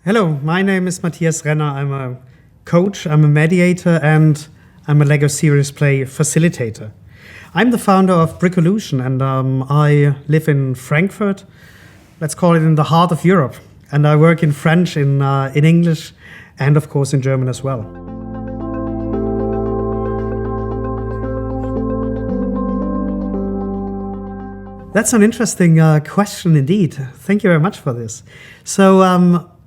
Hello, my name is Matthias Renner. I'm a coach, I'm a mediator, and I'm a Lego Serious Play facilitator. I'm the founder of Brickolution, and I live in Frankfurt, let's call it in the heart of Europe. And I work in French, in English, and of course in German as well. That's an interesting question indeed. Thank you very much for this. So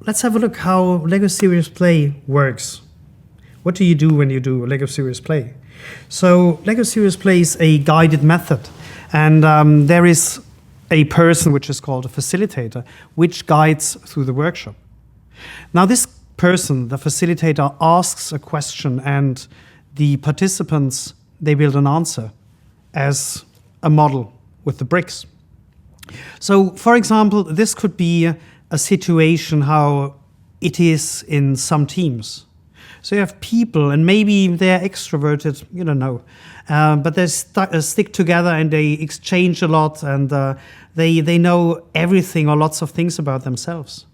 let's have a look how Lego Serious Play works. What do you do when you do Lego Serious Play? So Lego Serious Play is a guided method, and there is a person which is called a facilitator, which guides through the workshop. Now this person, the facilitator, asks a question, and the participants, they build an answer as a model with the bricks. So, for example, this could be a situation how it is in some teams. So you have people, and maybe they're extroverted, you don't know, but they stick together and they exchange a lot, and they know everything or lots of things about themselves.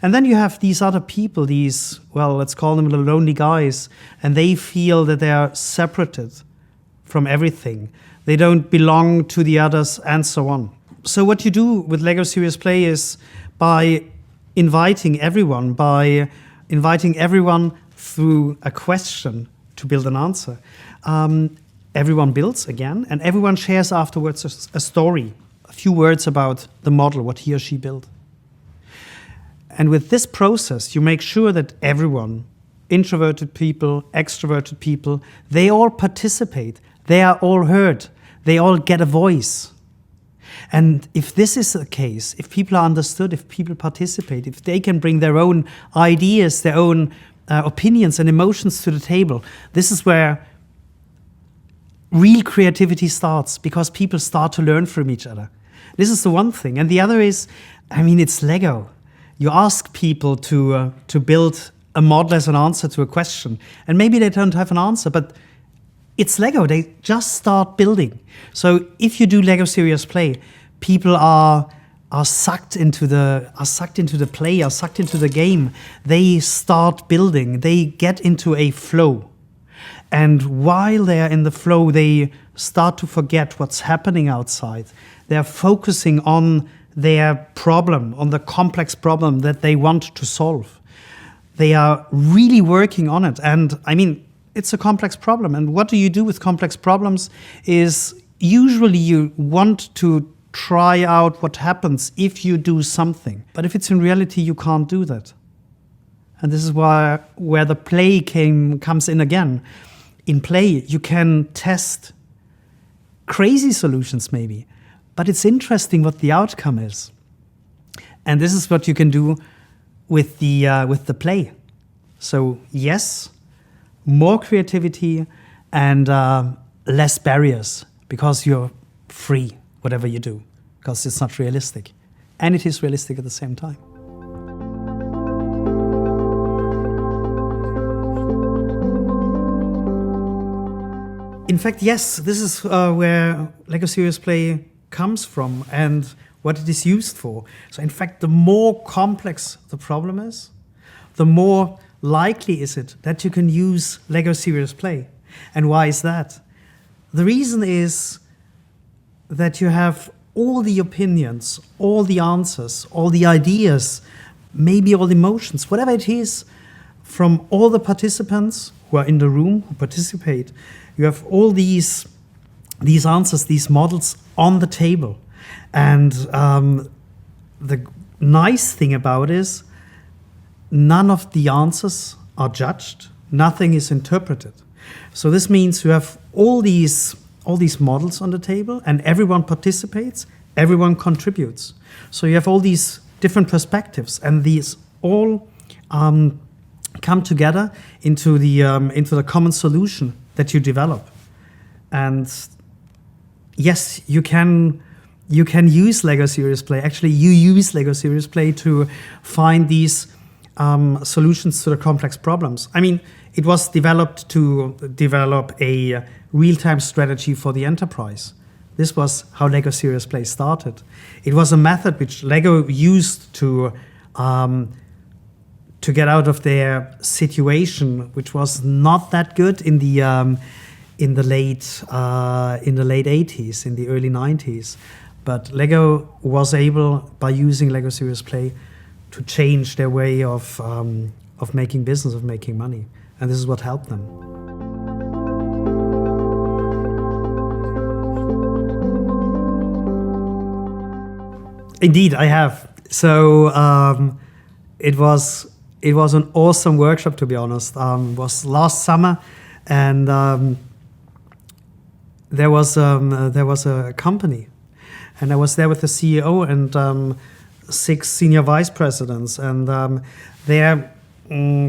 And then you have these other people, these, well, let's call them the lonely guys, and they feel that they are separated from everything. They don't belong to the others, and so on. So what you do with Lego Serious Play is by inviting everyone through a question to build an answer. Everyone builds again, and everyone shares afterwards a story, a few words about the model, what he or she built. And with this process, you make sure that everyone, introverted people, extroverted people, they all participate. They are all heard. They all get a voice. And if this is the case, if people are understood, if people participate, if they can bring their own ideas, their own opinions and emotions to the table, this is where real creativity starts, because people start to learn from each other. This is the one thing. And the other is, it's Lego. You ask people to build a model as an answer to a question. And maybe they don't have an answer, but it's Lego. They just start building. So if you do Lego Serious Play, people are sucked into the play, are sucked into the game. They start building. They get into a flow. And while they are in the flow, they start to forget what's happening outside. They're focusing on their problem, on the complex problem that they want to solve. They are really working on it. And it's a complex problem. And what do you do with complex problems is usually you want to try out what happens if you do something. But if it's in reality, you can't do that. And this is where the play comes in again. In play, you can test crazy solutions maybe, but it's interesting what the outcome is. And this is what you can do with the play. So yes, more creativity and less barriers, because you're free, whatever you do, because it's not realistic. And it is realistic at the same time. In fact, yes, this is where Lego Serious Play comes from and what it is used for. So in fact, the more complex the problem is, the more likely is it that you can use Lego Serious Play. And why is that? The reason is that you have all the opinions, all the answers, all the ideas, maybe all the emotions, whatever it is, from all the participants who are in the room, who participate. You have all these answers, these models on the table. And the nice thing about it is none of the answers are judged. Nothing is interpreted. So this means you have all these models on the table, and everyone participates, everyone contributes. So you have all these different perspectives, and these all come together into the common solution that you develop. And yes, you can use Lego Serious Play. Actually, you use Lego Serious Play to find these solutions to the complex problems. I mean, it was developed to develop a real-time strategy for the enterprise. This was how Lego Serious Play started. It was a method which Lego used to get out of their situation, which was not that good in the late 80s, in the early 90s. But Lego was able, by using Lego Serious Play, to change their way of making business, of making money, and this is what helped them. Indeed, I have. So it was an awesome workshop, to be honest. It was last summer, and there was a company, and I was there with the CEO and 6 senior vice presidents, and their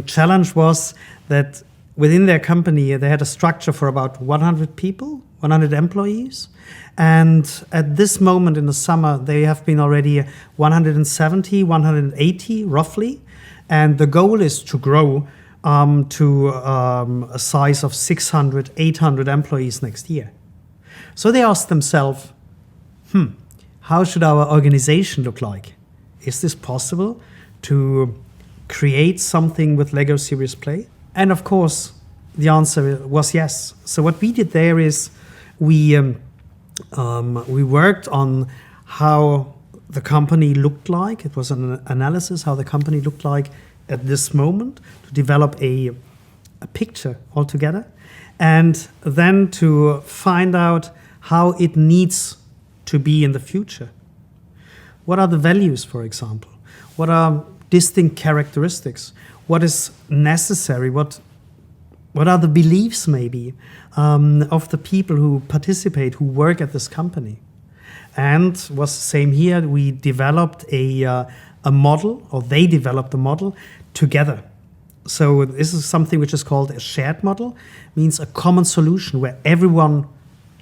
challenge was that within their company they had a structure for about 100 people, 100 employees. And at this moment in the summer, they have been already 170, 180 roughly. And the goal is to grow to a size of 600, 800 employees next year. So they asked themselves, how should our organization look like? Is this possible to create something with Lego Serious Play? And of course, the answer was yes. So what we did there is we worked on how the company looked like. It was an analysis how the company looked like at this moment, to develop a picture altogether, and then to find out how it needs to be in the future. What are the values, for example? What are distinct characteristics? What is necessary? What are the beliefs, maybe, of the people who participate, who work at this company? And was the same here. We developed a model, or they developed a model together. So this is something which is called a shared model, means a common solution where everyone,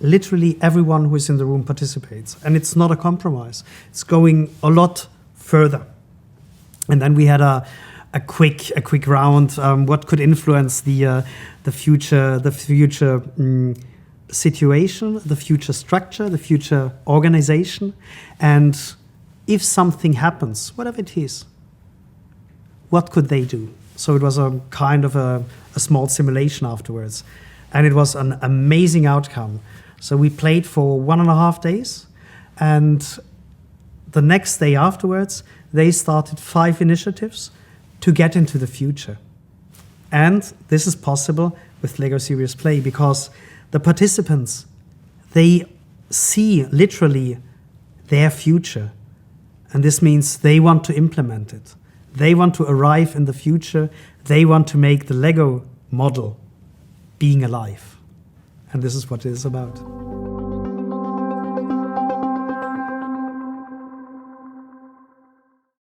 literally everyone who is in the room participates. And it's not a compromise. It's going a lot further. And then we had a quick round. What could influence the future situation, the future structure, the future organization, and if something happens, whatever it is, what could they do? So it was a kind of a small simulation afterwards, and it was an amazing outcome. So we played for 1.5 days, and the next day afterwards, they started 5 initiatives to get into the future. And this is possible with Lego Serious Play because the participants, they see literally their future. And this means they want to implement it. They want to arrive in the future. They want to make the Lego model being alive. And this is what it is about.